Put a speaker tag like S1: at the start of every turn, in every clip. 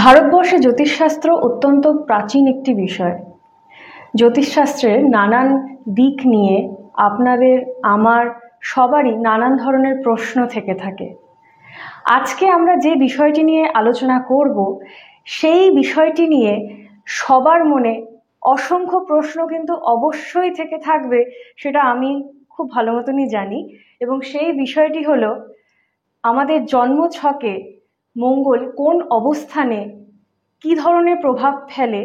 S1: ভারতবর্ষে জ্যোতিষশাস্ত্র অত্যন্ত প্রাচীন একটি বিষয়। জ্যোতিষশাস্ত্রের নানান দিক নিয়ে আপনাদের আমার সবারই নানান ধরনের প্রশ্ন থেকে থাকে। আজকে আমরা যে বিষয়টি নিয়ে আলোচনা করব সেই বিষয়টি নিয়ে সবার মনে অসংখ্য প্রশ্ন কিন্তু অবশ্যই থেকে থাকবে, সেটা আমি খুব ভালো মতনই জানি। এবং সেই বিষয়টি হলো আমাদের জন্মছকে মঙ্গল কোন অবস্থানে কী ধরনের প্রভাব ফেলে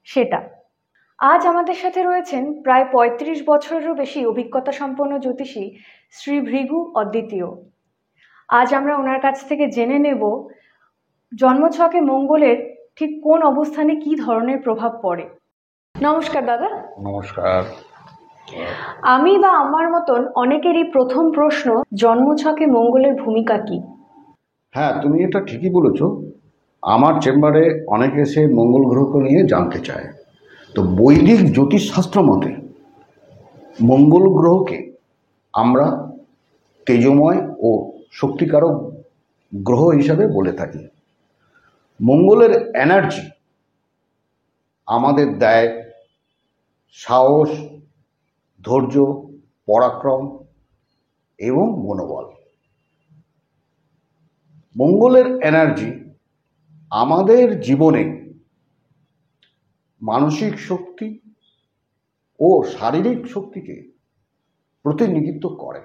S1: সেটা। আজ আমাদের সাথে রয়েছেন প্রায় ৩৫ বছরেরও বেশি অভিজ্ঞতা সম্পন্ন জ্যোতিষী শ্রী ভৃগু অদ্বিতীয়। আজ আমরা ওনার কাছ থেকে জেনে নেব জন্মছকে মঙ্গলের ঠিক কোন অবস্থানে কী ধরনের প্রভাব পড়ে। নমস্কার দাদা।
S2: নমস্কার।
S1: আমি বা আমার মতন অনেকেরই প্রথম প্রশ্ন, জন্মছকে মঙ্গলের ভূমিকা কি?
S2: হ্যাঁ, তুমি এটা ঠিকই বলেছ। আমার চেম্বারে অনেকে এসে মঙ্গল গ্রহকে নিয়ে জানতে চায়। তো বৈদিক জ্যোতিষশাস্ত্র মতে মঙ্গল গ্রহকে আমরা তেজময় ও শক্তিকারক গ্রহ হিসাবে বলে থাকি। মঙ্গলের এনার্জি আমাদের দেয় সাহস, ধৈর্য, পরাক্রম এবং মনোবল। মঙ্গলের এনার্জি আমাদের জীবনে মানসিক শক্তি ও শারীরিক শক্তিকে প্রতিনিধিত্ব করে।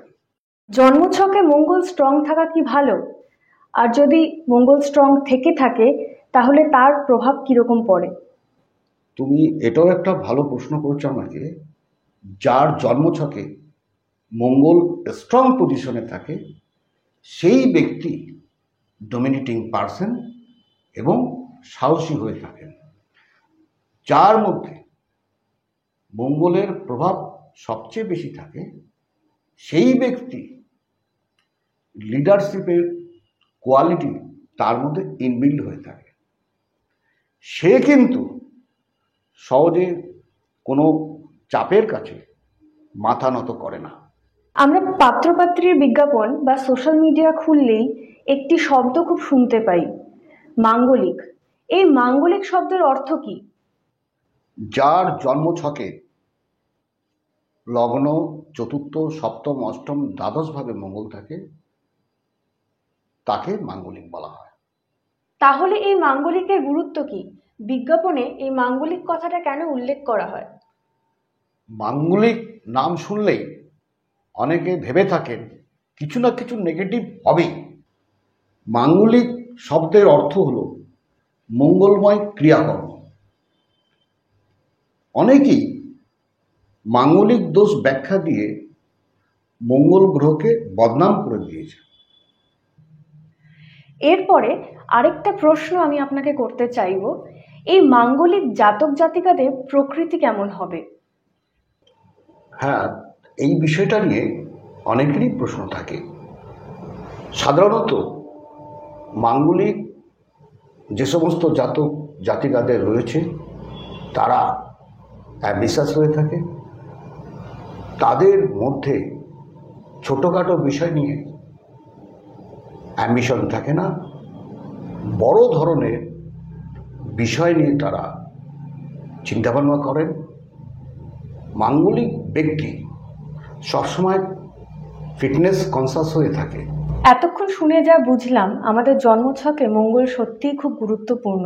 S1: জন্মছকে মঙ্গল স্ট্রং থাকা কি ভালো? আর যদি মঙ্গল স্ট্রং থেকে থাকে তাহলে তার প্রভাব কিরকম পড়ে?
S2: তুমি এটাও একটা ভালো প্রশ্ন করছো আমাকে। যার জন্মছকে মঙ্গল স্ট্রং পজিশনে থাকে সেই ব্যক্তি ডমিনেটিং পারসন এবং সাহসী হয়ে থাকেন। যার মধ্যে মঙ্গলের প্রভাব সবচেয়ে বেশি থাকে সেই ব্যক্তি লিডারশিপের কোয়ালিটি তার মধ্যে ইনবিল্ড হয়ে থাকে। সে কিন্তু সহজে কোনো চাপের কাছে মাথা নত করে না।
S1: আমরা পাত্রপাত্রীর বিজ্ঞাপন বা সোশ্যাল মিডিয়া খুললেই একটি শব্দ খুব শুনতে পাই, মাঙ্গলিক। এই মাঙ্গলিক শব্দের অর্থ কি?
S2: যার জন্মছকে লগ্ন, চতুর্থ, সপ্তম, অষ্টম, দ্বাদশভাবে মঙ্গল থাকে তাকে মাঙ্গলিক বলা হয়।
S1: তাহলে এই মাঙ্গলিকের গুরুত্ব কি? বিজ্ঞাপনে এই মাঙ্গলিক কথাটা কেন উল্লেখ করা হয়?
S2: মাঙ্গলিক নাম শুনলেই অনেকে ভেবে থাকেন কিছু না কিছু নেগেটিভ হবেই। মাঙ্গলিক শব্দের অর্থ হলো মঙ্গলময় ক্রিয়াকর্ম। অনেকেই মাঙ্গলিক দোষ ব্যাখ্যা দিয়ে মঙ্গল গ্রহকে বদনাম করে দিয়েছে।
S1: এরপরে আরেকটা প্রশ্ন আমি আপনাকে করতে চাইব, এই মাঙ্গলিক জাতক জাতিকাদের প্রকৃতি কেমন হবে?
S2: হ্যাঁ, এই বিষয়টা নিয়ে অনেকেরই প্রশ্ন থাকে। সাধারণত মাঙ্গলিক যে সমস্ত জাতক জাতিকাদের রয়েছে তারা বিশ্বাস হয়ে থাকে। তাদের মধ্যে ছোটোখাটো বিষয় নিয়ে অ্যাম্বিশন থাকে না, বড় ধরনের বিষয় নিয়ে তারা চিন্তাভাবনা করেন। মাঙ্গলিক ব্যক্তি সবসময় ফিটনেস কনসাস হয়ে থাকে।
S1: এতক্ষণ শুনে যা বুঝলাম, আমাদের জন্মছকে মঙ্গল সত্যিই খুব গুরুত্বপূর্ণ।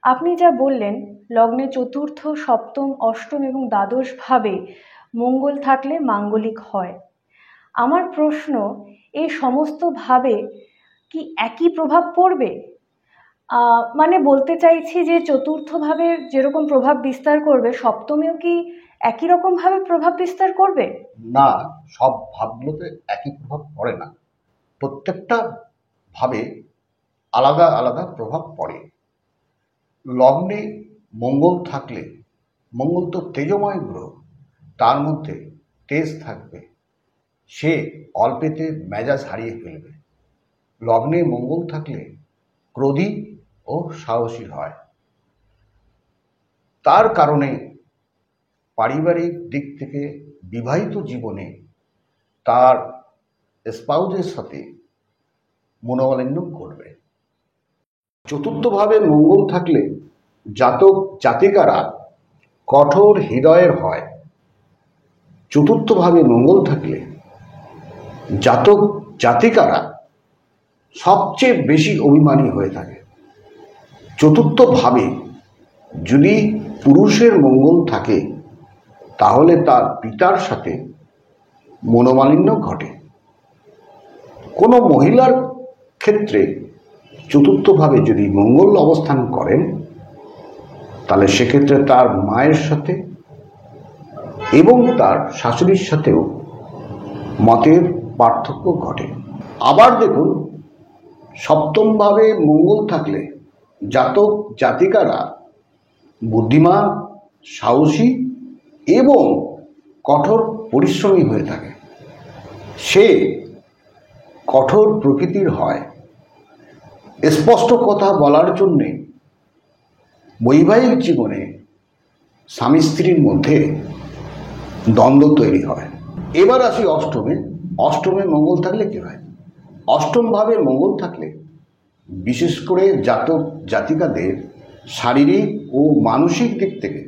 S1: আপনি যা বললেন, লগ্নে চতুর্থ, সপ্তম, অষ্টম এবং দ্বাদশ ভাবে মঙ্গল থাকলে মাঙ্গলিক হয়। আমার প্রশ্ন, এই সমস্ত ভাবে কি একই প্রভাব পড়বে? মানে বলতে চাইছি যে চতুর্থ ভাবে যেরকম প্রভাব বিস্তার করবে, সপ্তমেও কি একই রকম ভাবে প্রভাব বিস্তার করবে?
S2: না, সব ভাবগুলোতে একই প্রভাব পড়ে না। প্রত্যেকটা ভাবে আলাদা আলাদা প্রভাব পড়ে। লগ্নে মঙ্গল থাকলে, মঙ্গল তো তেজময় গ্রহ, তার মধ্যে তেজ থাকবে, সে অল্পেতে মেজাজ হারিয়ে ফেলবে। লগ্নে মঙ্গল থাকলে ক্রোধী ও সাহসী হয়। তার কারণে পারিবারিক দিক থেকে বিবাহিত জীবনে তার স্পাউজের সাথে মনোমালিন্য ঘটবে। চতুর্থভাবে মঙ্গল থাকলে জাতক জাতিকারা কঠোর হৃদয়ের হয়। চতুর্থভাবে মঙ্গল থাকলে জাতক জাতিকারা সবচেয়ে বেশি অভিমানী হয়ে থাকে। চতুর্থভাবে যদি পুরুষের মঙ্গল থাকে তাহলে তার পিতার সাথে মনোমালিন্য ঘটে। কোনো মহিলার ক্ষেত্রে চতুর্থভাবে যদি মঙ্গল অবস্থান করেন তাহলে সেক্ষেত্রে তার মায়ের সাথে এবং তার শাশুড়ির সাথেও মতের পার্থক্য ঘটে। আবার দেখুন, সপ্তমভাবে মঙ্গল থাকলে জাতক জাতিকারা বুদ্ধিমান, সাহসী এবং কঠোর পরিশ্রমী হয়ে থাকে। সে কঠোর প্রকৃতির হয়। স্পষ্ট কথা বলার জন্যে বৈবাহিক জীবনে স্বামী স্ত্রীর মধ্যে দ্বন্দ্ব তৈরি হয়। এবার আসি অষ্টমে। অষ্টমে মঙ্গল থাকলে কী হয়? অষ্টমভাবে মঙ্গল থাকলে বিশেষ করে জাতক জাতিকাদের শারীরিক ও মানসিক দিক থেকে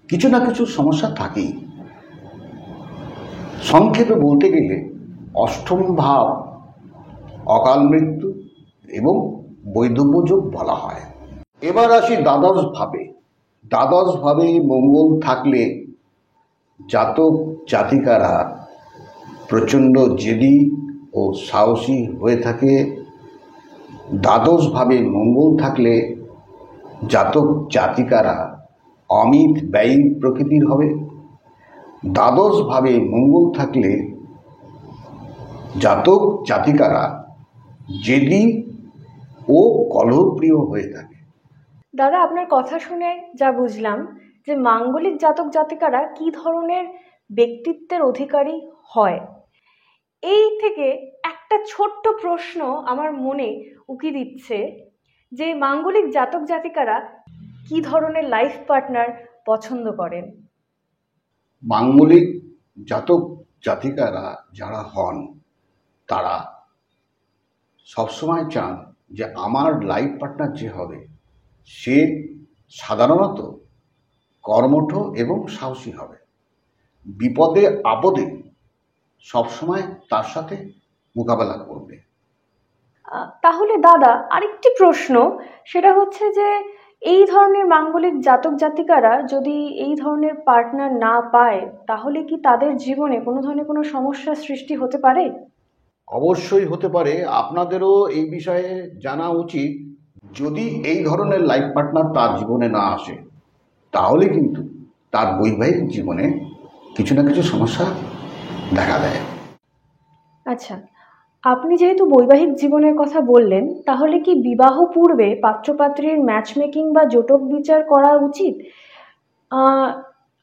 S2: কিছু না কিছু সমস্যা থাকেই। সংক্ষেপে বলতে গেলে অষ্টম ভাব অকাল মৃত্যু এবং বৈধব্য যোগ বলা হয়। এবার আসি দ্বাদশ ভাবে। দ্বাদশ ভাবে মঙ্গল থাকলে জাতক জাতিকারা প্রচণ্ড জেদি ও সাহসী হয়ে থাকে। দ্বাদশভাবে মঙ্গল থাকলে জাতক জাতিকারা অমিত ব্যয়ী প্রকৃতির হবে। দ্বাদশভাবে মঙ্গল থাকলে জাতক জাতিকারা জেদি ও কলহপ্রিয় হয়ে থাকে।
S1: দাদা, আপনার কথা শুনে যা বুঝলাম যে মাঙ্গলিক জাতক জাতিকারা কি ধরনের ব্যক্তিত্বের অধিকারী হয়। এই থেকে একটা ছোট্ট প্রশ্ন আমার মনে উকি দিচ্ছে যে মাঙ্গলিক জাতক জাতিকারা কি ধরনের লাইফ পার্টনার পছন্দ করেন।
S2: মাঙ্গলিক জাতক জাতিকারা যারা হন তারা সবসময় চান যে আমার লাইফ পার্টনার যে হবে সে সাধারণত কর্মঠ এবং সাহসী হবে। বিপদে আপদে সবসময় তার সাথে মোকাবেলা করবে।
S1: তাহলে দাদা, আরেকটি প্রশ্ন, সেটা হচ্ছে যে এই ধরনের মাঙ্গলিক জাতক জাতিকারা যদি এই ধরনের পার্টনার না পায় তাহলে কি তাদের জীবনে কোনো ধরনের কোনো সমস্যার সৃষ্টি হতে পারে?
S2: অবশ্যই হতে পারে। আপনাদেরও এই বিষয়ে জানা উচিত। যদি এই ধরনের লাইফ পার্টনার তার জীবনে না আসে তাহলে কিন্তু তার বৈবাহিক জীবনে কিছু না কিছু সমস্যা দেখা দেয়।
S1: আচ্ছা, আপনি যেহেতু বৈবাহিক জীবনের কথা বললেন, তাহলে কি বিবাহ পূর্বে পাত্রপাত্রীর ম্যাচমেকিং বা জোটক বিচার করা উচিত?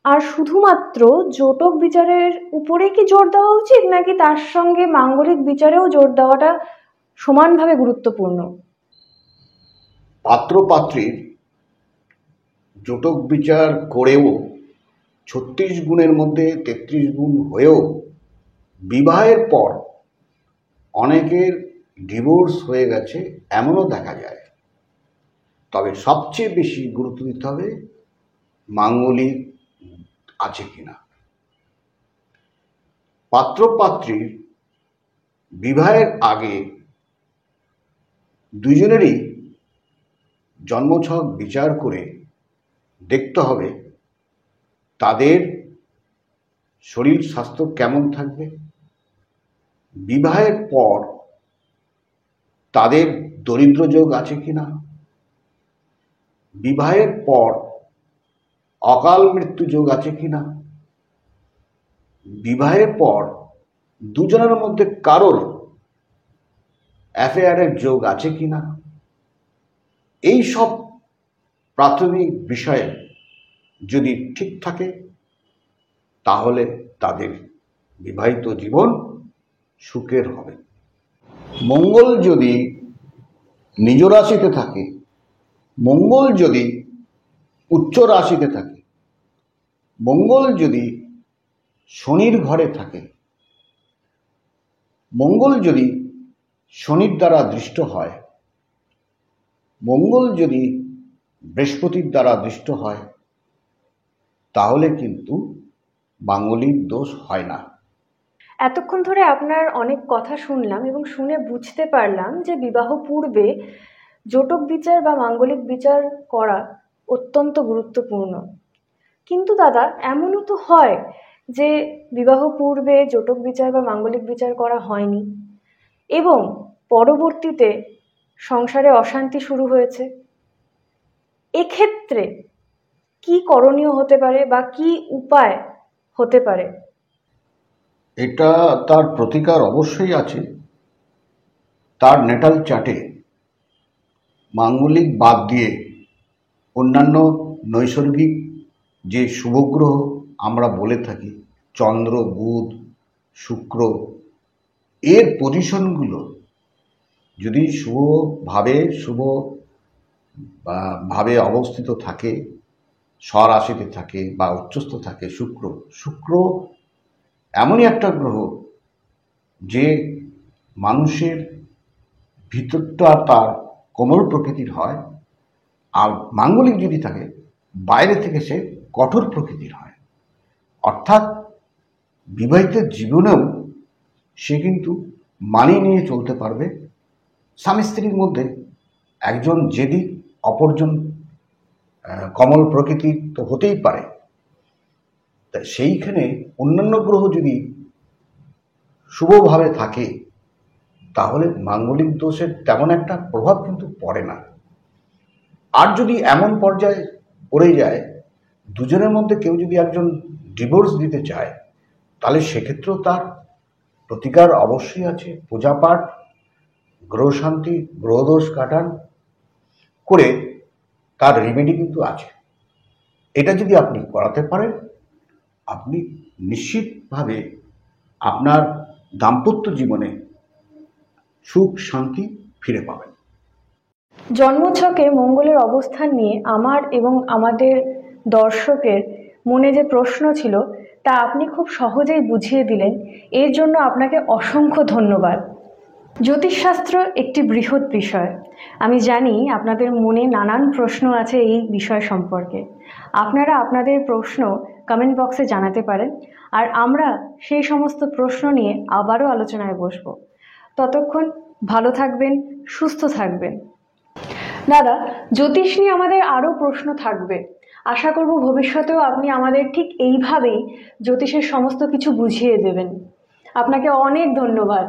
S1: আর শুধুমাত্র জোটক বিচারের উপরে কি জোর দেওয়া উচিত, নাকি তার সঙ্গে মাঙ্গলিক বিচারেও জোর দেওয়াটা সমানভাবে গুরুত্বপূর্ণ?
S2: পাত্রপাত্রীর জোটক বিচার করেও 36 গুণের মধ্যে 33 গুণ হয়েও বিবাহের পর অনেকের ডিভোর্স হয়ে গেছে এমনও দেখা যায়। তবে সবচেয়ে বেশি গুরুত্ব দিতে হবে মাঙ্গলিক আছে কিনা। পাত্রপাত্রীর বিবাহের আগে দুজনেরই জন্মছক বিচার করে দেখতে হবে তাদের শরীর স্বাস্থ্য কেমন থাকবে। বিবাহের পর তাদের দরিদ্র যোগ আছে কিনা। বিবাহের পর অকাল মৃত্যু যোগ আছে কিনা। বিবাহের পর দুজনের মধ্যে কারোর অ্যাফেয়ারের যোগ আছে কিনা। এই সব প্রাথমিক বিষয়ে যদি ঠিক থাকে তাহলে তাদের বিবাহিত জীবন সুখের হবে। মঙ্গল যদি নিজ রাশিতে থাকে, মঙ্গল যদি উচ্চ রাশিতে থাকে, মঙ্গল যদি শনির ঘরে থাকে, মঙ্গল যদি শনির দ্বারা দৃষ্ট হয়, মঙ্গল যদি বৃহস্পতির দ্বারা দৃষ্ট হয় তাহলে কিন্তু মাঙ্গলিক দোষ হয় না।
S1: এতক্ষণ ধরে আপনার অনেক কথা শুনলাম এবং শুনে বুঝতে পারলাম যে বিবাহ পূর্বে জটক বিচার বা মাঙ্গলিক বিচার করা অত্যন্ত গুরুত্বপূর্ণ। কিন্তু দাদা, এমনও তো হয় যে বিবাহ পূর্বে জটক বিচার বা মাঙ্গলিক বিচার করা হয়নি এবং পরবর্তীতে সংসারে অশান্তি শুরু হয়েছে। এক্ষেত্রে কি করণীয় হতে পারে বা কি উপায় হতে পারে?
S2: এটা তার প্রতিকার অবশ্যই আছে। তার নেটাল চার্টে মাঙ্গলিক বাদ দিয়ে অন্যান্য নৈসর্গিক যে শুভগ্রহ আমরা বলে থাকি, চন্দ্র, বুধ, শুক্র, এর পজিশনগুলো যদি শুভ ভাবে অবস্থিত থাকে, স্বরাশিতে থাকে বা উচ্চস্থ থাকে শুক্র, শুক্র এমনই একটা গ্রহ যে মানুষের ভিতরটা তার কোমল প্রকৃতির হয়, আর মাঙ্গলিক যদি থাকে বাইরে থেকে সে কঠোর প্রকৃতির হয়। অর্থাৎ বিবাহিত জীবনেও সে কিন্তু মানিয়ে নিয়ে চলতে পারবে। স্বামী স্ত্রীর মধ্যে একজন জেদি, অপরজন কমল প্রকৃতির তো হতেই পারে। তা সেইখানে অন্যান্য গ্রহ যদি শুভভাবে থাকে তাহলে মাঙ্গলিক দোষের তেমন একটা প্রভাব কিন্তু পড়ে না। আর যদি এমন পর্যায়ে পড়ে যায়, দুজনের মধ্যে কেউ যদি একজন ডিভোর্স দিতে চায়, তাহলে সেক্ষেত্রেও তার প্রতিকার অবশ্যই আছে। পূজাপাঠ, গ্রহ শান্তি, গ্রহদোষ কাটান করে তার রেমেডি কিন্তু আছে। এটা যদি আপনি করাতে পারেন, আপনি নিশ্চিতভাবে আপনার দাম্পত্য জীবনে সুখ শান্তি ফিরে পাবেন।
S1: জন্মছকে মঙ্গলের অবস্থান নিয়ে আমার এবং আমাদের দর্শকের মনে যে প্রশ্ন ছিল তা আপনি খুব সহজেই বুঝিয়ে দিলেন। এর জন্য আপনাকে অসংখ্য ধন্যবাদ। জ্যোতিষশাস্ত্র একটি বৃহৎ বিষয়। আমি জানি আপনাদের মনে নানান প্রশ্ন আছে এই বিষয় সম্পর্কে। আপনারা আপনাদের প্রশ্ন কমেন্ট বক্সে জানাতে পারেন, আর আমরা সেই সমস্ত প্রশ্ন নিয়ে আবারও আলোচনায় বসবো। ততক্ষণ ভালো থাকবেন, সুস্থ থাকবেন। দাদা, জ্যোতিষ নিয়ে আমাদের আরও প্রশ্ন থাকবে। আশা করব ভবিষ্যতেও আপনি আমাদের ঠিক এইভাবেই জ্যোতিষের সমস্ত কিছু বুঝিয়ে দেবেন। আপনাকে অনেক ধন্যবাদ।